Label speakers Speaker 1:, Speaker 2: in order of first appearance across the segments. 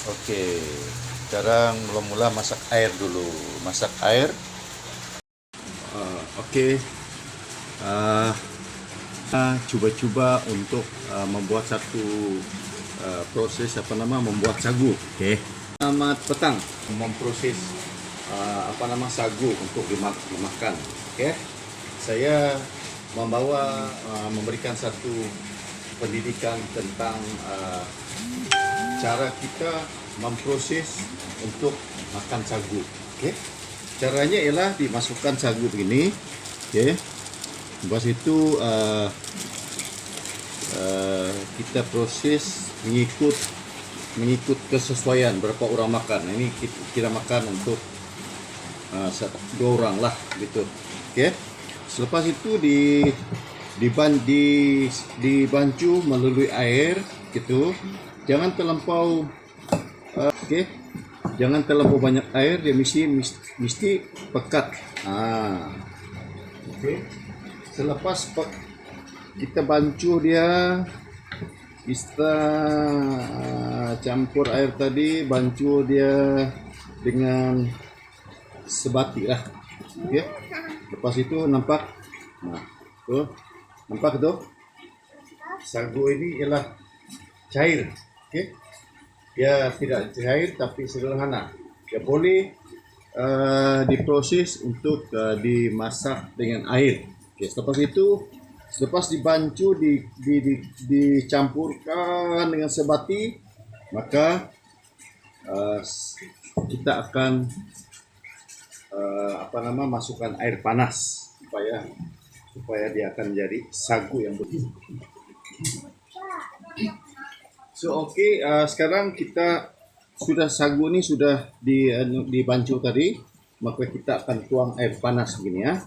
Speaker 1: Oke, sekarang mula-mula masak air dulu. Masak air. Oke. Uh, Coba-coba untuk membuat satu proses membuat sagu. Oke. Selamat petang. Memproses sagu untuk dimakan. Oke. Saya memberikan satu pendidikan tentang cara kita memproses untuk makan sagu. Oke. Caranya ialah dimasukkan sagu begini. Oke. Lepas itu kita proses mengikut kesesuaian berapa orang makan. Ini kita makan untuk 2 orang lah gitu. Oke. Selepas itu dibancu melalui air gitu. Jangan terlampau jangan terlampau banyak air, dia mesti pekat. Selepas kita bancuh dia, kita campur air tadi, bancuh dia dengan sebati lah. Lepas itu nampak, nampak tuh, sagu ini ialah cair. Dia tidak cair tapi sederhana. Dia boleh diproses untuk dimasak dengan air. Selepas dibancu, dicampurkan dengan sebati, maka kita akan masukkan air panas supaya dia akan jadi sagu yang betul. Sekarang kita sagu ini sudah dibancu tadi, maka kita akan tuang air panas begini ya.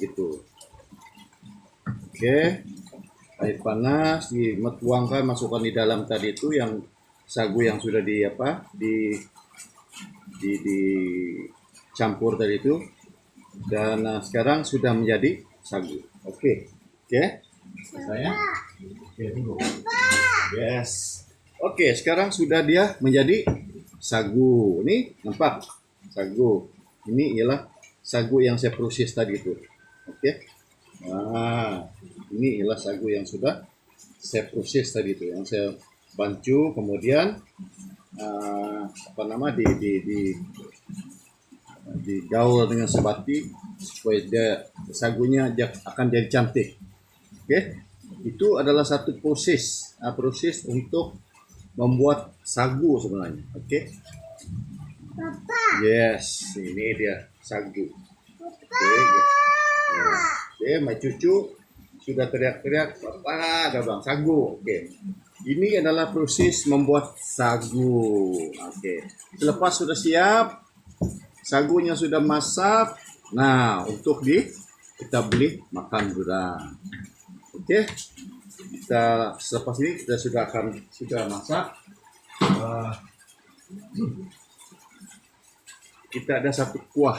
Speaker 1: Gitu. Air panas dituangkan, masukkan di dalam tadi itu yang sagu yang sudah dicampur tadi itu, dan sekarang sudah menjadi sagu. Oke. Saya. Tunggu. Yes. Oke, sekarang sudah dia menjadi sagu. Ini nampak sagu. Ini ialah sagu yang saya proses tadi itu. Oke. Ini ialah sagu yang sudah saya proses tadi itu, yang saya bancu, kemudian digaul dengan sebati supaya sagunya akan jadi cantik. Itu adalah satu proses untuk membuat sagu sebenarnya. Yes, ini dia sagu. My cucu sudah teriak-teriak, "Papa, ada bang sagu." Ini adalah proses membuat sagu. Selepas sudah siap, sagunya sudah masak. Nah, untuk kita beli makan sudah. Selepas ini kita sudah masak. Kita ada satu kuah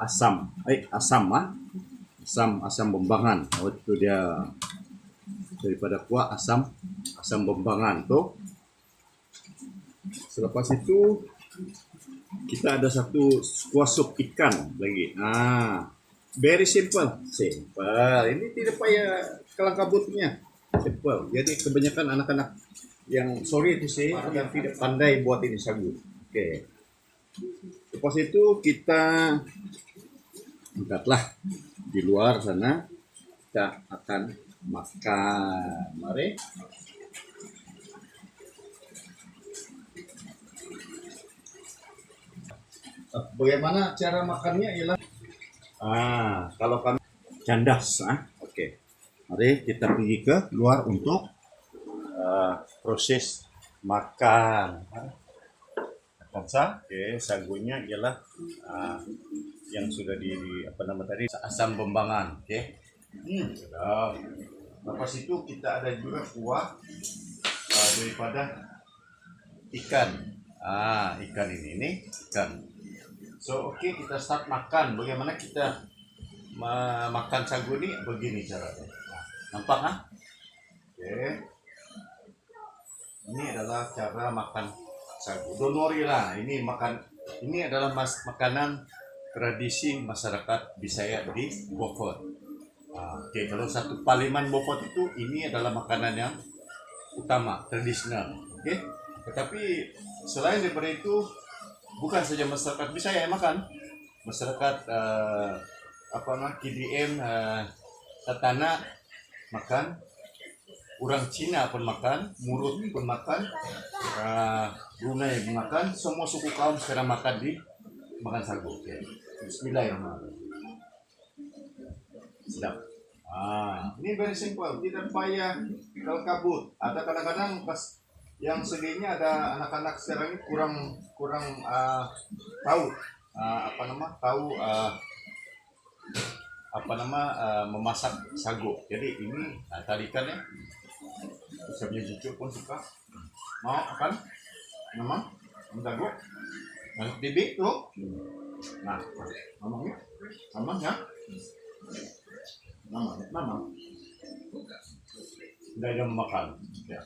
Speaker 1: asam, asam Bembangan. Itu dia, daripada kuah asam Bembangan tuh. Selepas itu kita ada satu kuah sup ikan lagi. Very simple. Ini tidak payah kelang kabutnya. Simple. Jadi kebanyakan anak-anak yang yang tidak pandai buat ini sagu. Lepas itu kita angkatlah di luar sana. Kita akan makan. Mari. Bagaimana cara makannya ialah kalau kami candas. Mari kita pergi ke luar untuk proses makan. Sagunya ialah yang sudah tadi asam Bembangan. Lepas itu kita ada juga kuah daripada ikan. Ikan ini ikan. Kita start makan. Bagaimana kita makan sagu ini? Begini caranya. Nampak Ini adalah cara makan sagu. Don't worry lah, ini adalah makanan tradisi masyarakat Bisaya di Beaufort. Oke, kalau satu Paliman Beaufort itu ini adalah makanan yang utama, tradisional. Oke, tetapi selain daripada itu, bukan saja masyarakat Bisaya yang makan, masyarakat KDM, Tatana makan, orang Cina pun makan, Murut pun makan, Brunei pun makan, semua suku kaum sekarang makan sagu. Okay. Bismillahirrahmanirrahim. Sedap. Ini very simple, tidak payah kabut. Ada kadang-kadang pas yang segini ada anak-anak sekarang ini kurang tahu memasak sagu. Jadi ini tadi kan ya, bisa punya cucu pun suka. Mau akan memang sagu. Anak bibi tuh. Nah, mamanya, mama. Udah jam makan. Ya.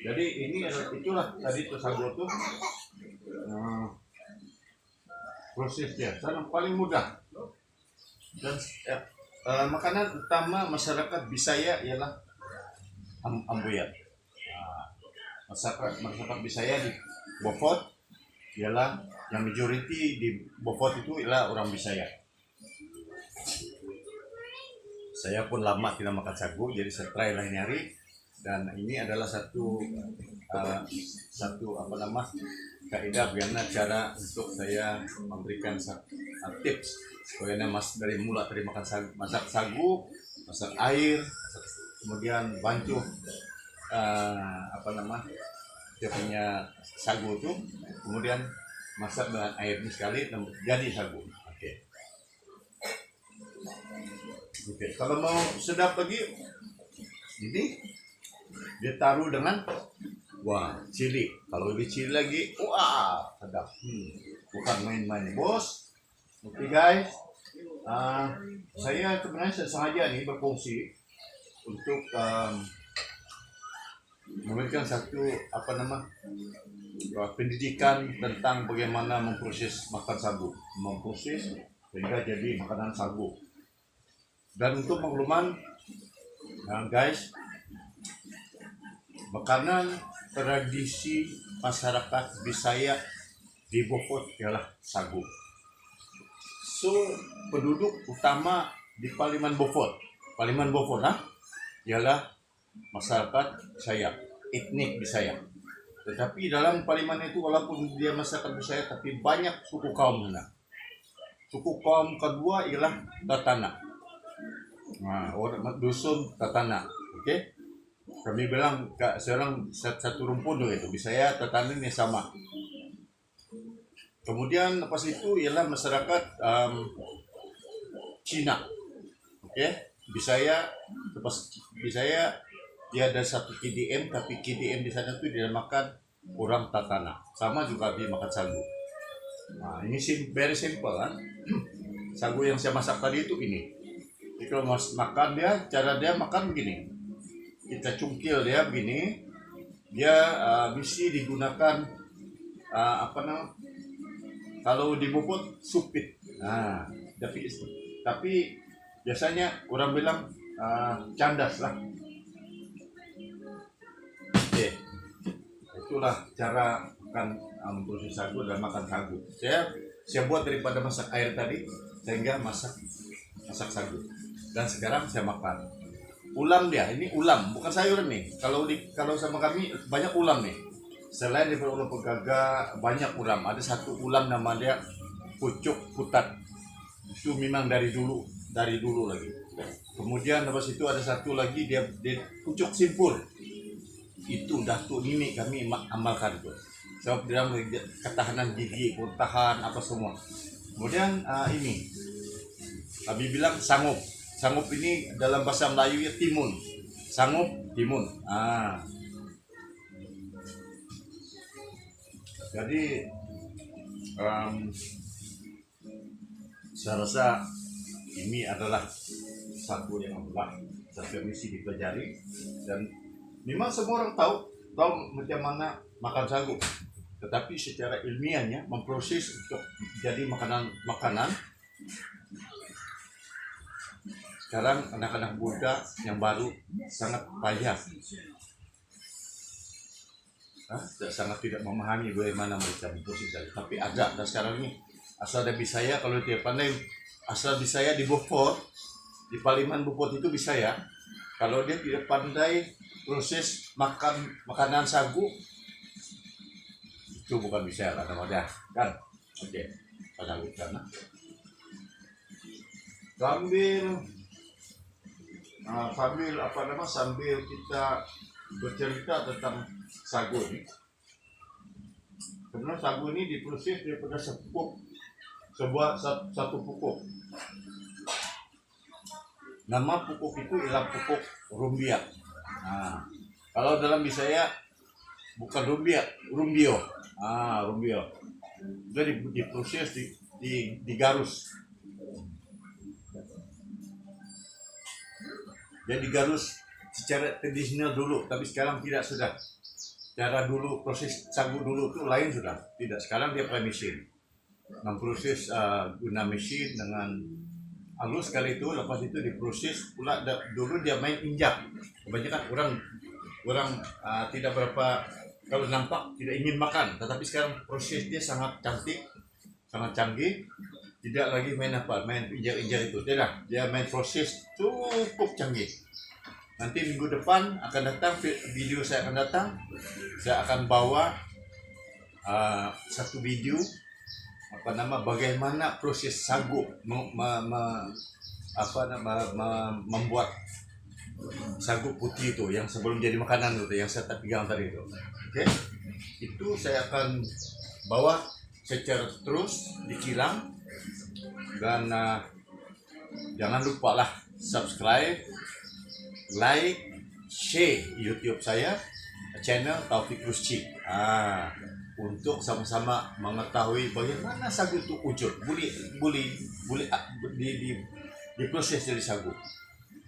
Speaker 1: Jadi itulah tadi tuh sagu tuh prosesnya sangat paling mudah. Dan makanan utama masyarakat Bisaya ialah ambuyat. Masyarakat Bisaya di Beaufort ialah yang majority di Beaufort itu ialah orang Bisaya. Saya pun lama tidak makan sagu, jadi saya try lah ini hari, dan ini adalah satu kaidah bagaimana cara untuk saya memberikan tips supaya dari masak sagu, masak air, kemudian bancuh dia punya sagu itu, kemudian masak dengan air ini sekali dan jadi sagu. Oke, kalau mau sedap lagi, ini dia taruh dengan cili. Kalau lebih cili lagi, sedap. Bukan main-main, bos. Oke guys, saya sebenarnya sengaja nih berfungsi untuk memberikan satu pendidikan tentang bagaimana memproses makan sagu, sehingga jadi makanan sagu. Dan untuk makluman, guys, makanan tradisi masyarakat Bisaya di Beaufort ialah sagu. So, penduduk utama di Paliman Beaufort ialah masyarakat Bisaya, etnik Bisaya. Tetapi dalam Paliman itu walaupun dia masyarakat Bisaya, tapi banyak suku kaum sana. Suku kaum kedua ialah Tatana. Dusun Tatana, oke? Kami bilang sekarang satu rumpun itu Bisaya Tatana ini sama. Kemudian lepas itu ialah masyarakat Cina, oke? Bisaya dia ada satu KDM, tapi KDM di sana itu dinamakan orang Tatana. Sama juga dia makan sagu. Ini very simple kan? Sagu yang saya masak tadi itu ini. Jadi kalau makan cara dia makan begini. Kita cungkil dia begini. Dia mesti digunakan kalau di Beaufort supit. Tapi biasanya orang bilang candas lah. Oke. Itulah cara makan memproses sagu dan makan sagu. Saya buat daripada masak air tadi sehingga masak sagu. Dan sekarang saya makan. Ulam dia, ini ulam, bukan sayur nih. Kalau sama kami banyak ulam nih. Selain daripada ulam pegaga, banyak ulam. Ada satu ulam nama dia pucuk putat. Itu memang dari dulu lagi. Kemudian lepas itu ada satu lagi dia pucuk simpur. Itu datuk nini kami amalkan itu. Sebab dia ketahanan gigi, bertahan apa semua. Kemudian ini kami bilang sangup. Sangup ini dalam bahasa Melayu ya timun. Sangup, timun. Jadi saya rasa ini adalah satu yang mesti dipelajari, dan memang semua orang tahu tahu macam mana makan sagu. Tetapi secara ilmiahnya memproses untuk jadi makanan. Sekarang anak-anak muda yang baru sangat payah, sangat tidak memahami bagaimana mereka memproses sagu. Tapi ada, dan sekarang ini asal dari saya, kalau dia pandai, asal di saya di Beaufort, di Paliman Beaufort itu bisa ya. Kalau dia tidak pandai proses makanan sagu, itu bukan bisa lah namanya kan. Oke, kita lanjutkan. Sambil kita bercerita tentang sagu ini. Karena sagu ini diproses daripada satu pupuk. Nama pupuk itu ialah pupuk rumbia. Nah, kalau dalam Bisaya bukan rumbia, rumbio. Rumbio. Jadi diproses digarus. Dia digarus secara tradisional dulu, tapi sekarang tidak sudah. Cara dulu proses sagu dulu itu lain sudah. Tidak, sekarang dia pakai mesin. Memproses guna mesin dengan halus kali itu, lepas itu diproses pula. Dulu dia main injak. Kebanyakan orang tidak berapa, kalau nampak tidak ingin makan, tetapi sekarang proses dia sangat cantik, sangat canggih. Tidak lagi main injak-injak itu, tidak. Dia main proses cukup canggih. Nanti minggu depan akan datang video, saya akan bawa satu video bagaimana proses sagu membuat sagu putih itu yang sebelum jadi makanan itu, yang saya pegang tadi itu. Oke, itu saya akan bawa secara terus di kilang. Dan jangan lupa lah subscribe, like, share YouTube saya, channel Taufik Rusci, untuk sama-sama mengetahui bagaimana sagu itu wujud, boleh diproses dari sagu,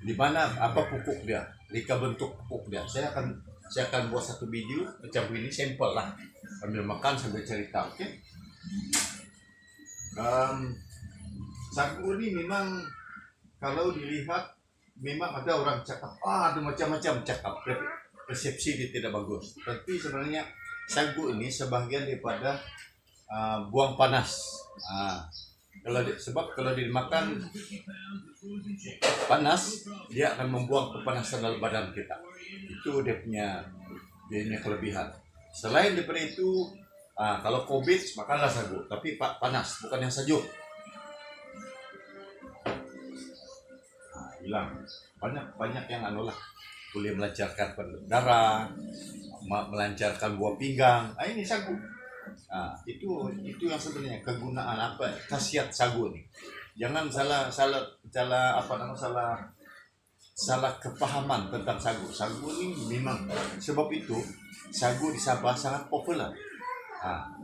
Speaker 1: di mana apa pupuk dia, reka bentuk pupuk dia. Saya akan buat satu video macam ini, sampel lah, sambil makan sambil cerita. Oke? Sagu ini memang kalau dilihat memang ada orang cakap, ada macam-macam cakap, persepsi dia tidak bagus. Tapi sebenarnya sagu ini sebagian daripada buang panas. Sebab kalau dimakan panas, dia akan membuang kepanasan dalam badan kita. Itu dia punya kelebihan. Selain daripada itu, kalau COVID makanlah sagu, tapi panas, bukan yang sejuk. Hilang banyak yang boleh melancarkan darah, melancarkan buah pinggang. Ini sagu. Itu yang sebenarnya kegunaan khasiat sagu ini. Jangan salah kepahaman tentang sagu. Sagu ini memang, sebab itu sagu di Sabah sangat populer.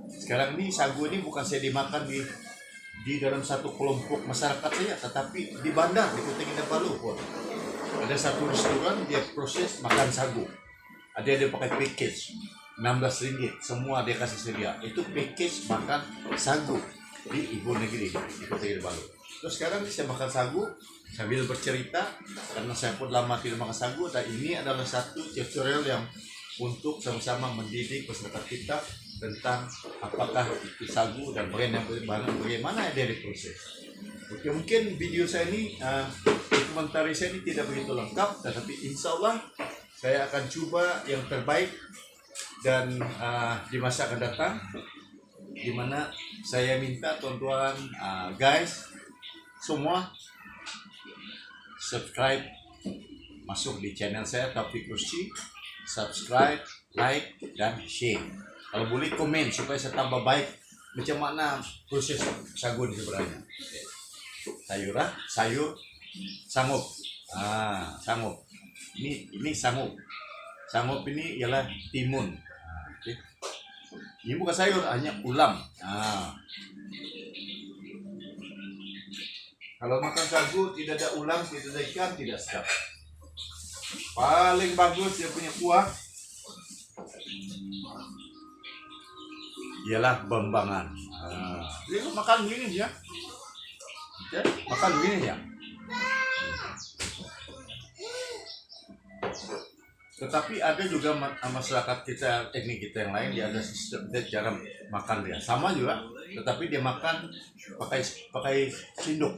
Speaker 1: Sekarang ini sagu ini bukan saya dimakan di dalam satu kelompok masyarakat saja, tetapi di bandar di Kota Kinabalu pun ada satu restoran dia proses makan sagu. Dia pakai package RM16, semua dia kasih sedia. Itu package makan sagu di ibu negeri di Kota Kinabalu. Terus sekarang saya makan sagu sambil bercerita, karena saya pun lama tidak makan sagu, dan ini adalah satu tutorial yang untuk sama-sama mendidik masyarakat kita tentang apakah itu sagu dan bagaimana dia diproses. Oke, mungkin video saya ini, komentari saya ini tidak begitu lengkap, tetapi insya Allah saya akan coba yang terbaik dan di masa akan datang, di mana saya minta tuan-tuan, guys, semua subscribe, masuk di channel saya Taufik Rusci, subscribe, like, dan share. Kalau boleh komen supaya saya tambah baik macam mana proses sagu ini sebenarnya. Sayur sanggup. Sanggup. Ini sanggup. Sanggup ini ialah timun. Okay. Ini bukan sayur, hanya ulam. Kalau makan sagu tidak ada ulam, tidak ada ikan, tidak sedap. Paling bagus dia punya kuah. ialah bembangan. Dia makan begini dia. Oke, makan begini dia. Tetapi ada juga masyarakat kita, teknik kita yang lain, dia ada sistem, dia cara makan dia sama juga, tetapi dia makan pakai sendok.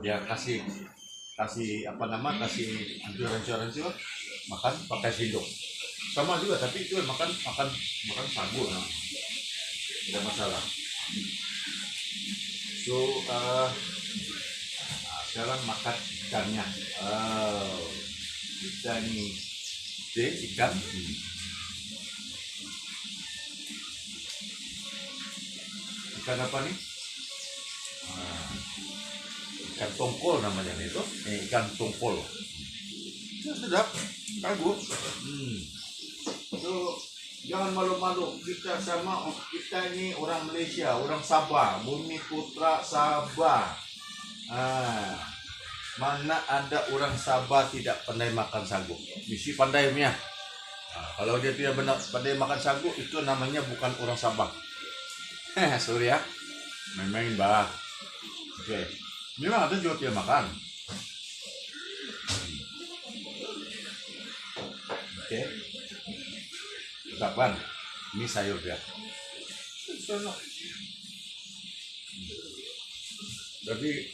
Speaker 1: Dia kasih hancur makan pakai sendok sama juga, tapi itu makan sagu, tidak masalah. So sekarang makan ikannya. Kita nih ikan. Ikan apa nih? Ikan tongkol namanya itu. Ikan tongkol. Sedap, bagus. So, jangan malu-malu. Kita ini orang Malaysia, orang Sabah, Bumi Putra Sabah. Mana ada orang Sabah tidak pandai makan sagu? Mesti pandai punya. Kalau dia tidak benar pandai makan sagu, itu namanya bukan orang Sabah. Sorry ya, main-main bah. Oke, memang ada juga tidak makan. Oke, kapan? Ini sayur dia. Jadi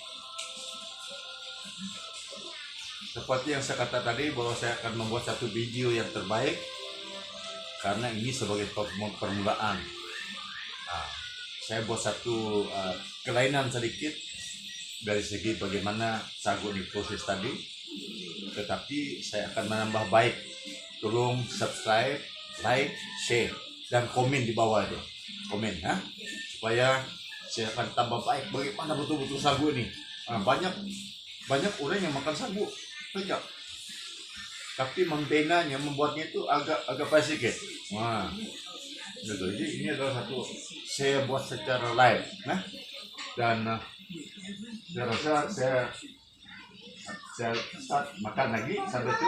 Speaker 1: seperti yang saya kata tadi, bahwa saya akan membuat satu video yang terbaik karena ini sebagai permulaan. Saya buat satu kelainan sedikit dari segi bagaimana sagu diproses tadi, tetapi saya akan menambah baik. Tolong subscribe, like, share, dan komen di bawah itu. Komen ya, supaya saya akan tambah baik bagaimana betul-betul sagu ini. Banyak orang yang makan sagu banyak, tapi membenanya, membuatnya itu agak sedikit. Jadi ini adalah satu saya buat secara live, dan saya rasa saya start makan lagi sampai itu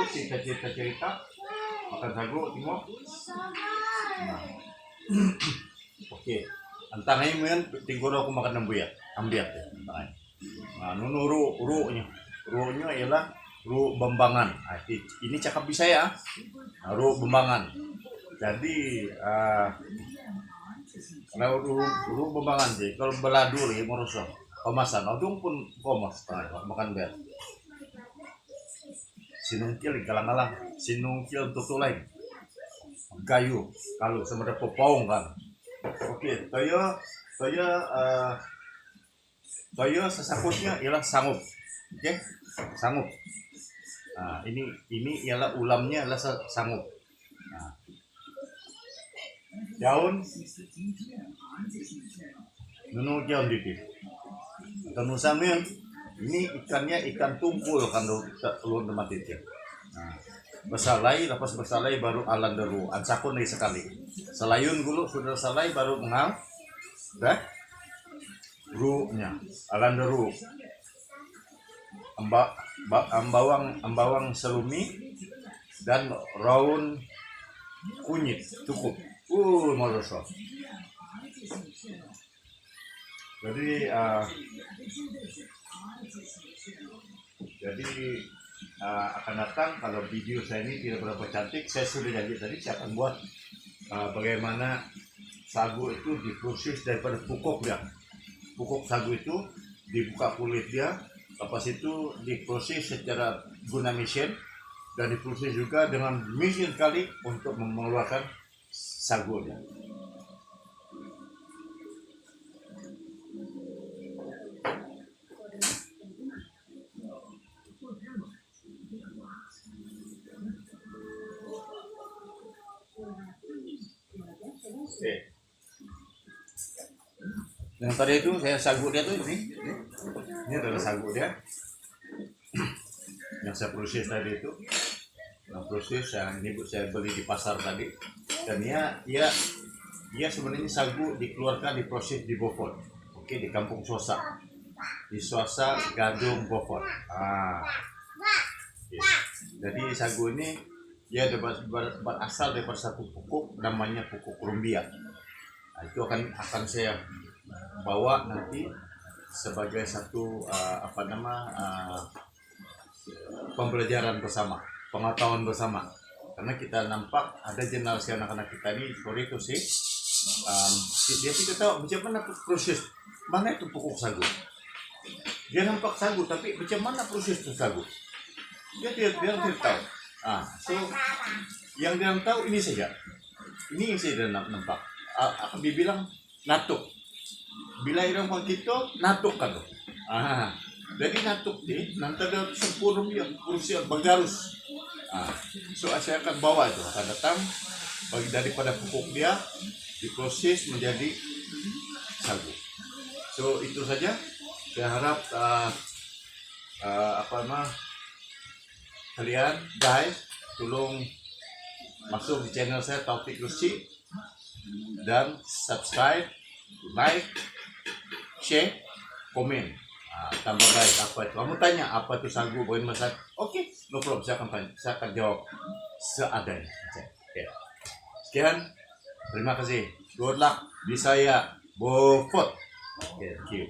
Speaker 1: cerita makan sagu tengok. Oke, antangnya mungkin tinggal aku makan ambiat ya. Nunu runya ialah ru bembangan. Ini cakap bisa ya, ru bembangan. Jadi kalau ru bembangan sih, kalau beladur ya merusak kemasan, odong pun komas makan ber. Sinungkil kalang-kalang, sinungkil tutulai, kayu, kalau sebenarnya popong kan. Oke, toyo sesakutnya ialah sangup. Oke, sangup. Ini ialah ulamnya adalah sangup. Daun nunu daun dikit. Atau nusamin, ini ikannya ikan tumpul kan telur tempat itu. Bersalai, lepas bersalai baru alanderu, ansakun lagi sekali. Selayun dulu sudah salai baru mengal, ru-nya, alanderu. Ambawang selumi dan raun kunyit cukup. Merosot. Jadi akan datang, kalau video saya ini tidak berapa cantik, saya sudah janji tadi saya akan buat bagaimana sagu itu diproses daripada pokok dia. Pokok sagu itu dibuka kulit dia, lepas itu diproses secara guna mesin, dan diproses juga dengan mesin kali untuk mengeluarkan sagunya. Oke. Yang tadi itu saya sagu dia tuh ini adalah sagu dia yang saya proses tadi itu. Yang proses yang ini saya beli di pasar tadi, dan dia sebenarnya sagu dikeluarkan, diproses di Beaufort. Oke, di Kampung Sosa, di Sosa Gadung Beaufort. Jadi sagu ini dia berasal dari satu pokok namanya pokok rumbia. Nah, itu akan saya bawa nanti sebagai satu pembelajaran bersama, pengetahuan bersama. Karena kita nampak ada generasi anak-anak kita ini sorry itu sih, dia tidak tahu macam mana proses mana itu pokok sagu. Dia nampak sagu tapi macam mana proses itu sagu. Dia tidak tahu. So yang dia tahu ini saja. Ini yang saya nampak. Akan dibilang natuk. Bila orang kita natuk kan. Jadi natuk ni nanti ada sempurna dia berusia bagarus. So saya akan bawa itu, akan datang bagi daripada pupuk dia diproses menjadi sagu. So itu saja. Saya harap kalian guys tolong masuk di channel saya Taufik Rusdi dan subscribe, like, share, komen. Tambah baik apa itu? Kamu tanya apa itu sagu, boleh masak? Oke, no problem. Saya akan jawab seadanya. Okay. Sekian, terima kasih. Good luck di saya, Bofot. Thank you.